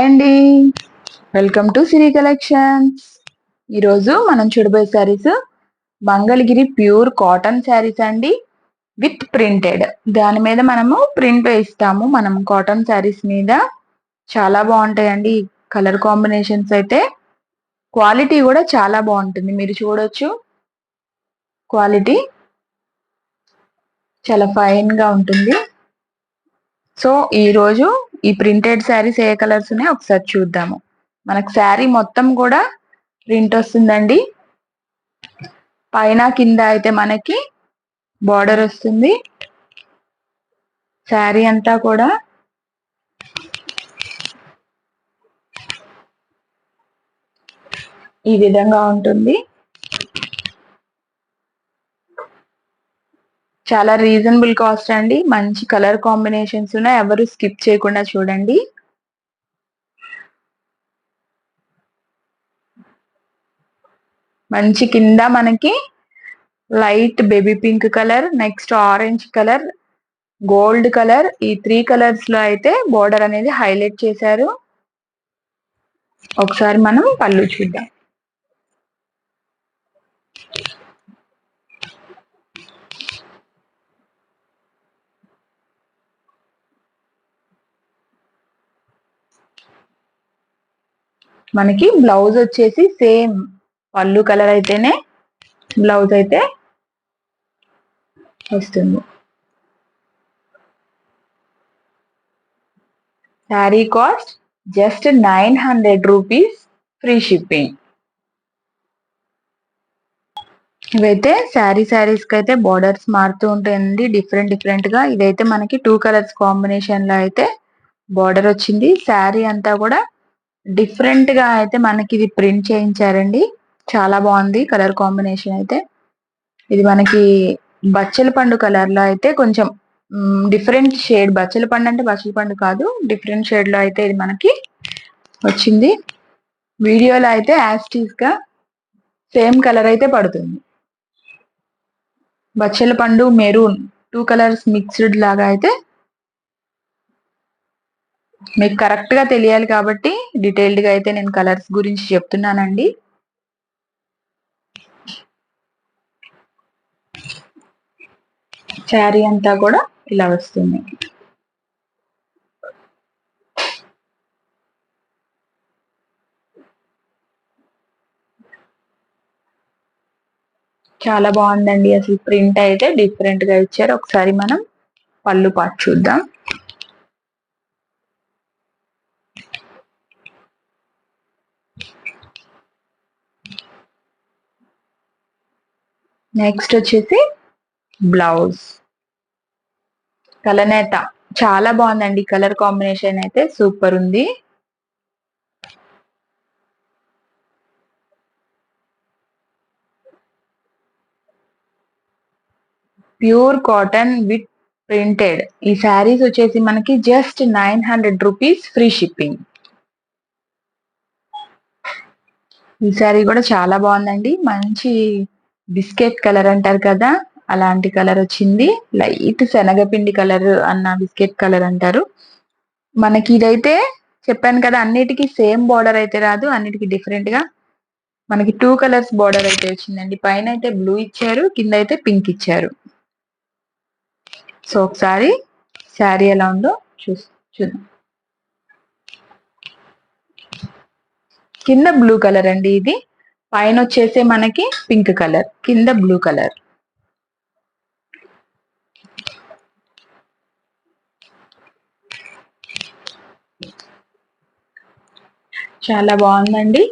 అండి, welcome to Siri collections. ఈరోజు మనం చూడబోయే శారీస్ మంగళగిరి ప్యూర్ కాటన్ శారీస్ అండి, విత్ ప్రింటెడ్. దాని మీద మనము ప్రింట్ వేస్తాము మనం కాటన్ శారీస్ మీద. చాలా బాగుంటాయండి కలర్ కాంబినేషన్స్ అయితే. క్వాలిటీ కూడా చాలా బాగుంటుంది, మీరు చూడొచ్చు. క్వాలిటీ చాలా ఫైన్ గా ఉంటుంది. సో ఈ రోజు ఈ ప్రింటెడ్ శారీస్ ఏ కలర్స్ ఉన్నాయో ఒకసారి చూద్దాము. మనకు శారీ మొత్తం కూడా ప్రింట్ వస్తుందండి. పైన కింద అయితే మనకి బార్డర్ వస్తుంది. శారీ అంతా కూడా ఈ విధంగా ఉంటుంది. చాలా రీజనబుల్ కాస్ట్ అండి. మంచి కలర్ కాంబినేషన్స్ ఉన్నాయి, ఎవరు స్కిప్ చేయకుండా చూడండి. మంచి కింద మనకి light baby pink colour, next orange colour, gold colour, ఈ 3 కలర్స్ లో అయితే బోర్డర్ అనేది హైలైట్ చేశారు. ఒకసారి మనం పళ్ళు చూద్దాం. మనకి బ్లౌజ్ వచ్చేసి సేమ్ పళ్ళు కలర్ అయితేనే బ్లౌజ్ అయితే వస్తుంది. Sari cost just 900 rupees, free shipping. ఇవైతే శారీస్ కి అయితే బార్డర్స్ మారుతూ ఉంటాయండి డిఫరెంట్ గా. ఇదైతే మనకి 2 కలర్స్ కాంబినేషన్ లో అయితే బార్డర్ వచ్చింది. శారీ అంతా కూడా డిఫరెంట్ గా అయితే మనకి ఇది ప్రింట్ చేయించారండి. చాలా బాగుంది కలర్ కాంబినేషన్ అయితే. ఇది మనకి బచ్చల పండు కలర్ లో అయితే కొంచెం డిఫరెంట్ షేడ్. బచ్చల పండు అంటే బచ్చల పండు కాదు, డిఫరెంట్ షేడ్ లో అయితే ఇది మనకి వచ్చింది. వీడియోలో అయితే యాస్టీస్ గా సేమ్ కలర్ అయితే పడుతుంది. బచ్చల పండు మెరూన్ 2 కలర్స్ మిక్స్డ్ లాగా అయితే. మీకు కరెక్ట్ గా తెలియాలి కాబట్టి డీటెయిల్డ్ గా అయితే నేను కలర్స్ గురించి చెప్తున్నానండి. శారీ అంతా కూడా ఇలా వస్తుంది. చాలా బాగుందండి, అసలు ప్రింట్ అయితే డిఫరెంట్ గా ఇచ్చారు. ఒకసారి మనం పళ్ళు పాటు చూద్దాం. నెక్స్ట్ వచ్చేసి బ్లౌజ్ కలనేత. చాలా బాగుందండి, కలర్ కాంబినేషన్ అయితే సూపర్ ఉంది. Pure cotton with printed. ఈ శారీస్ వచ్చేసి మనకి జస్ట్ 900 రూపీస్, ఫ్రీ షిప్పింగ్. ఈ శారీ కూడా చాలా బాగుందండి. మంచి బిస్కెట్ కలర్ అంటారు కదా, అలాంటి కలర్ వచ్చింది. లైట్ శనగపిండి కలర్ అన్న బిస్కెట్ కలర్ అంటారు. మనకి ఇదైతే చెప్పాను కదా, అన్నిటికీ సేమ్ బార్డర్ అయితే రాదు, అన్నిటికీ డిఫరెంట్ గా మనకి 2 కలర్స్ బార్డర్ అయితే వచ్చిందండి. పైన అయితే బ్లూ ఇచ్చారు, కింద అయితే పింక్ ఇచ్చారు. సో ఒకసారి శారీ ఎలా ఉందో చూద్దాం. కింద బ్లూ కలర్ అండి ఇది, పైన వచ్చేసి మనకి పింక్ కలర్, కింద బ్లూ కలర్. చాలా బాగుందండి.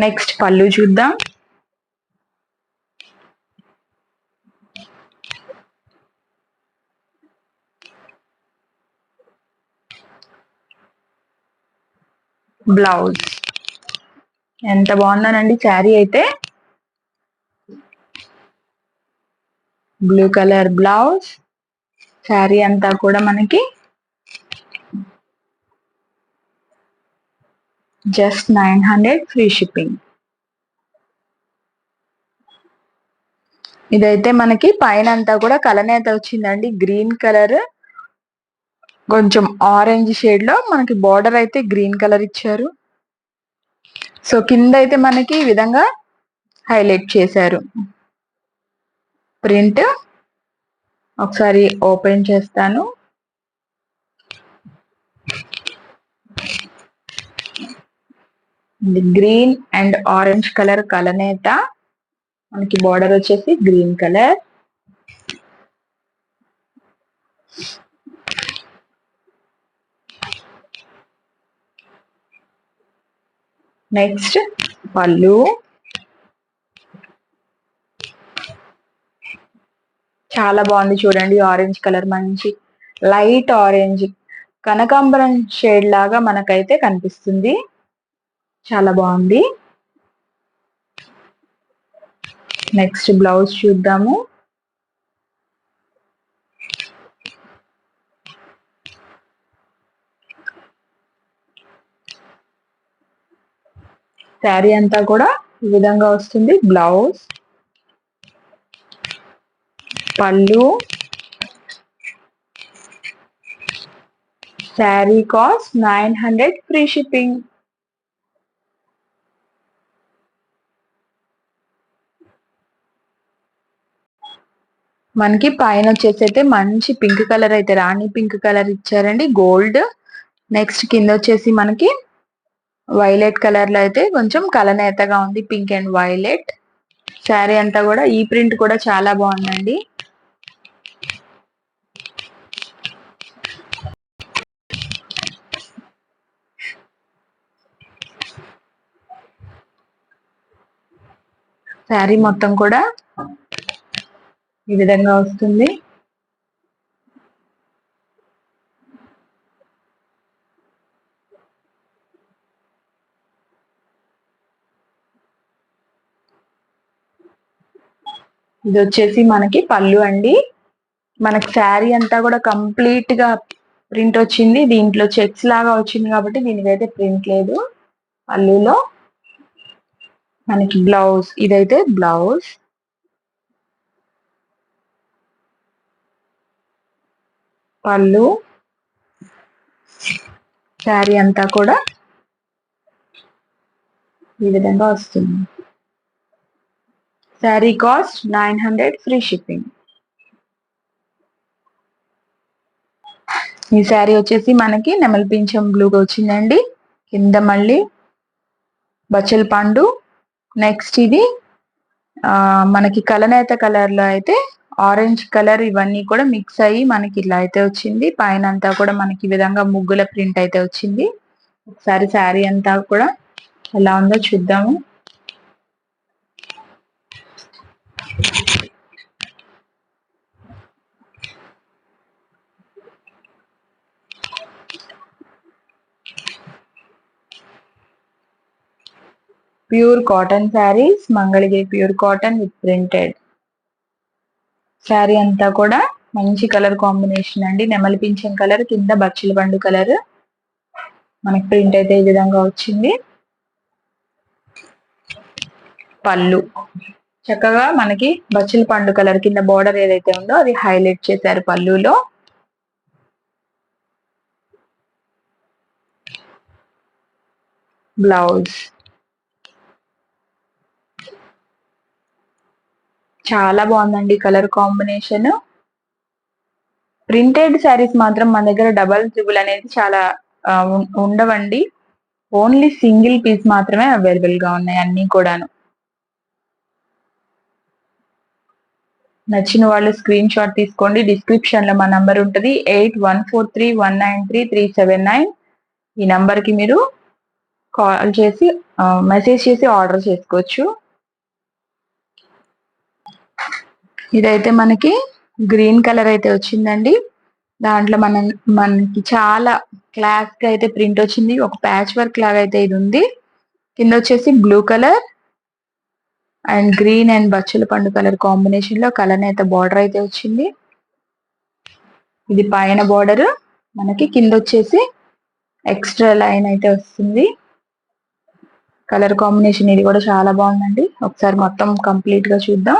నెక్స్ట్ పళ్ళు చూద్దాం. బ్లౌజ్ ఎంత బాగుందనండి శారీ అయితే. బ్లూ కలర్ బ్లౌజ్, శారీ అంతా కూడా మనకి జస్ట్ 900 ఫ్రీ షిప్పింగ్. ఇదైతే మనకి పైన అంతా కూడా కలనేత వచ్చిందండి. గ్రీన్ కలర్ కొంచెం ఆరెంజ్ షేడ్ లో మనకి బార్డర్ అయితే గ్రీన్ కలర్ ఇచ్చారు. సో కింద అయితే మనకి ఈ విధంగా హైలైట్ చేశారు ప్రింట్. ఒకసారి ఓపెన్ చేస్తాను. గ్రీన్ అండ్ ఆరెంజ్ కలర్ కలనేత, మనకి బార్డర్ వచ్చేసి గ్రీన్ కలర్. నెక్స్ట్ పళ్ళు. చాలా బాగుంది చూడండి, ఆరెంజ్ కలర్ మంచి లైట్ ఆరెంజ్ కనకాంబరం షేడ్ లాగా మనకైతే కనిపిస్తుంది. చాలా బాగుంది. నెక్స్ట్ బ్లౌజ్ చూద్దాము. శారీ అంతా కూడా ఈ విధంగా వస్తుంది. బ్లౌజ్, పళ్ళు, శారీ కాస్ట్ 900 ఫ్రీ షిప్పింగ్. మనకి పైన వచ్చేసి అయితే మంచి పింక్ కలర్ అయితే రాణి పింక్ కలర్ ఇచ్చారండి, గోల్డ్. నెక్స్ట్ కింద వచ్చేసి మనకి వైలెట్ కలర్ లో అయితే కొంచెం కలనేతగా ఉంది, పింక్ అండ్ వైలెట్. శారీ అంతా కూడా ఈ ప్రింట్ కూడా చాలా బాగుందండి. శారీ మొత్తం కూడా ఈ విధంగా వస్తుంది. ఇది వచ్చేసి మనకి పళ్ళు అండి. మనకి శారీ అంతా కూడా కంప్లీట్ గా ప్రింట్ వచ్చింది. దీంట్లో చెక్స్ లాగా వచ్చింది కాబట్టి దీనికైతే ప్రింట్ లేదు. పళ్ళులో మనకి బ్లౌజ్, ఇదైతే బ్లౌజ్, పళ్ళు, శారీ అంతా కూడా ఈ విధంగా వస్తుంది. Sari cost 900 free shipping. ఈ శారీ వచ్చేసి మనకి నెమలి పింఛం బ్లూగా వచ్చిందండి. కింద మళ్ళీ బచ్చల పండు. నెక్స్ట్ ఇది మనకి కలనేత కలర్ లో అయితే ఆరెంజ్ కలర్ ఇవన్నీ కూడా మిక్స్ అయ్యి మనకి ఇలా అయితే వచ్చింది. పైన అంతా కూడా మనకి ఈ విధంగా ముగ్గుల ప్రింట్ అయితే వచ్చింది. ఒకసారి శారీ అంతా కూడా ఎలా ఉందో చూద్దాము. Pure cotton saris, Mangalagiri pure cotton with printed. Sari అంతా కూడా మంచి కలర్ కాంబినేషన్ అండి. నెమలి పింఛం కలర్, కింద బచ్చల పండు కలర్. మనకి ప్రింట్ అయితే ఈ విధంగా వచ్చింది. పళ్ళు చక్కగా మనకి బచ్చల పండు కలర్ కింద బార్డర్ ఏదైతే ఉందో అది హైలైట్ చేశారు పళ్ళులో. బ్లౌజ్ చాలా బాగుందండి కలర్ కాంబినేషన్. ప్రింటెడ్ శారీస్ మాత్రం మన దగ్గర డబల్ ట్రిబుల్ అనేది చాలా ఉండవండి. ఓన్లీ సింగిల్ పీస్ మాత్రమే అవైలబుల్ గా ఉన్నాయి అన్ని కూడాను. నచ్చిన వాళ్ళు స్క్రీన్ షాట్ తీసుకోండి. డిస్క్రిప్షన్ లో మా నంబర్ ఉంటుంది 8143193379. ఈ నంబర్ కి మీరు కాల్ చేసి మెసేజ్ చేసి ఆర్డర్ చేసుకోవచ్చు. ఇదైతే మనకి గ్రీన్ కలర్ అయితే వచ్చిందండి. దాంట్లో మనకి చాలా క్లాస్ గా అయితే ప్రింట్ వచ్చింది. ఒక ప్యాచ్ వర్క్ లాగా అయితే ఇది ఉంది. కింద వచ్చేసి blue colour and green and బచ్చల పండు కలర్ కాంబినేషన్ లో కలనేత బార్డర్ అయితే వచ్చింది. ఇది పైన బార్డర్, మనకి కింద వచ్చేసి ఎక్స్ట్రా లైన్ అయితే వస్తుంది. కలర్ కాంబినేషన్ ఇది కూడా చాలా బాగుందండి. ఒకసారి మొత్తం కంప్లీట్ గా చూద్దాం.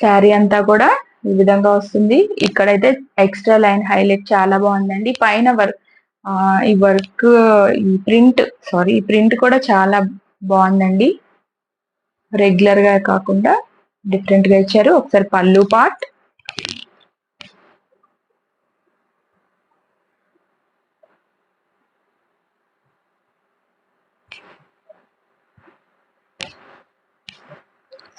శారీ అంతా కూడా ఈ విధంగా వస్తుంది. ఇక్కడైతే ఎక్స్ట్రా లైన్ హైలైట్ చాలా బాగుందండి. పైన వర్క్ ఈ వర్క్ ఈ ప్రింట్ కూడా చాలా బాగుందండి. రెగ్యులర్ గా కాకుండా డిఫరెంట్ గా ఇచ్చారు. ఒకసారి పళ్ళు పార్ట్,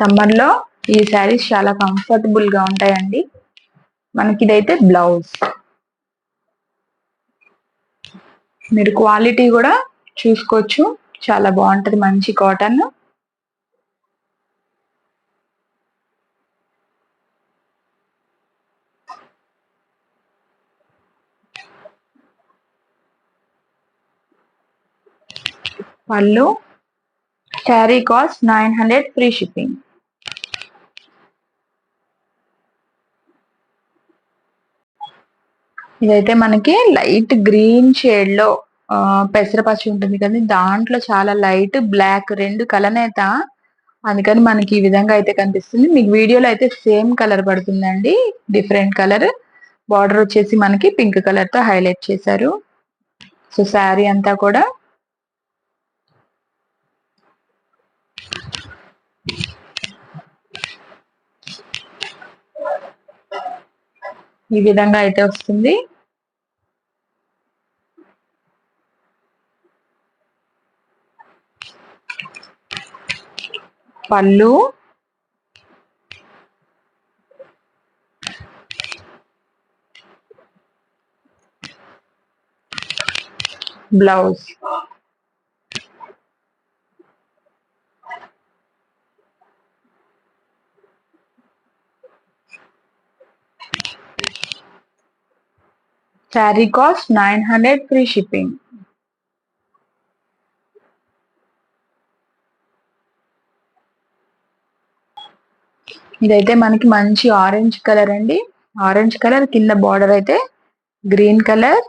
సమ్మర్ లో ఈ శారీస్ చాలా కంఫర్టబుల్ గా ఉంటాయండి. మనకి ఇదైతే బ్లౌజ్. మీరు క్వాలిటీ కూడా చూసుకోవచ్చు, చాలా బాగుంటది, మంచి కాటన్. పళ్ళు, శారీ కాస్ట్ 900 ఫ్రీ షిప్పింగ్. ఇదైతే మనకి లైట్ గ్రీన్ షేడ్ లో పెసరపచ్చి ఉంటుంది కదా, దాంట్లో చాలా లైట్ బ్లాక్ రెండు కలనేత, అందుకని మనకి ఈ విధంగా అయితే కనిపిస్తుంది. మీకు వీడియోలో అయితే సేమ్ కలర్ పడుతుందండి, డిఫరెంట్ కలర్. బార్డర్ వచ్చేసి మనకి పింక్ కలర్ తో హైలైట్ చేశారు. సో శారీ అంతా కూడా ఈ విధంగా అయితే వస్తుంది. పళ్ళు, blouse. Sari cost 900 free shipping. ఇదైతే మనకి మంచి ఆరెంజ్ కలర్ అండి. ఆరెంజ్ కలర్ కింద బార్డర్ అయితే గ్రీన్ కలర్,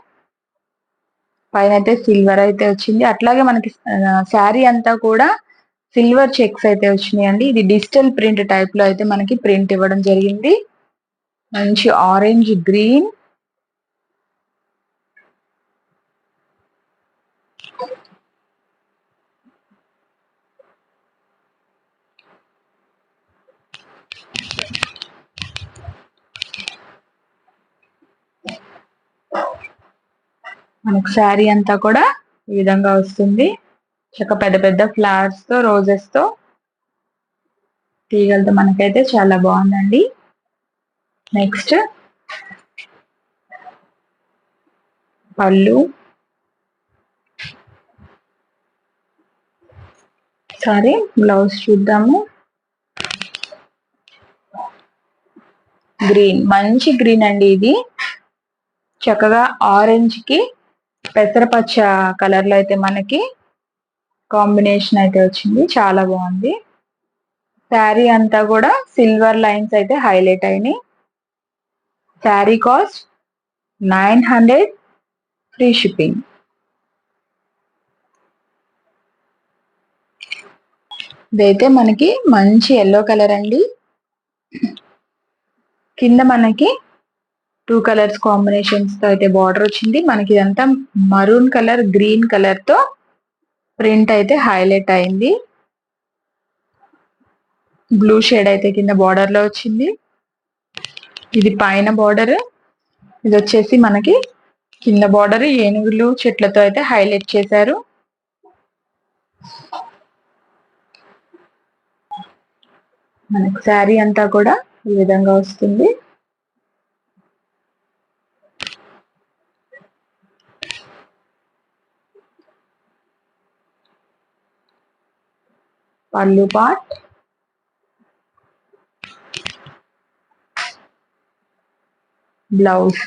పైన అయితే సిల్వర్ అయితే వచ్చింది. అట్లాగే మనకి శారీ అంతా కూడా సిల్వర్ చెక్స్ అయితే వచ్చినాయండి. ఇది డిజిటల్ ప్రింట్ టైప్ లో అయితే మనకి ప్రింట్ ఇవ్వడం జరిగింది. మంచి ఆరెంజ్ గ్రీన్, మనకు శారీ అంతా కూడా ఈ విధంగా వస్తుంది. చక్క పెద్ద పెద్ద ఫ్లవర్స్ తో, రోజెస్ తో, తీగలతో మనకైతే చాలా బాగుందండి. నెక్స్ట్ పళ్ళు, సారీ బ్లౌజ్ చూద్దాము. గ్రీన్, మంచి గ్రీన్ అండి. ఇది చక్కగా ఆరెంజ్ కి పెసరపచ్చ కలర్ లో అయితే మనకి కాంబినేషన్ అయితే వచ్చింది, చాలా బాగుంది. శారీ అంతా కూడా సిల్వర్ లైన్స్ అయితే హైలైట్ అయినాయి. Sari cost 900 free shipping. ఇదైతే మనకి మంచి ఎల్లో కలర్ అండి. కింద మనకి 2 కలర్స్ కాంబినేషన్స్ తో అయితే బార్డర్ వచ్చింది. మనకి ఇదంతా మరూన్ కలర్, గ్రీన్ కలర్ తో ప్రింట్ అయితే హైలైట్ అయింది. బ్లూ షేడ్ అయితే కింద బార్డర్ లో వచ్చింది. ఇది పైన బార్డర్, ఇది వచ్చేసి మనకి కింద బార్డర్ ఏనుగులు చెట్లతో అయితే హైలైట్ చేశారు. మనకు శారీ అంతా కూడా ఈ విధంగా వస్తుంది. పళ్ళు పార్ట్, బ్లౌజ్.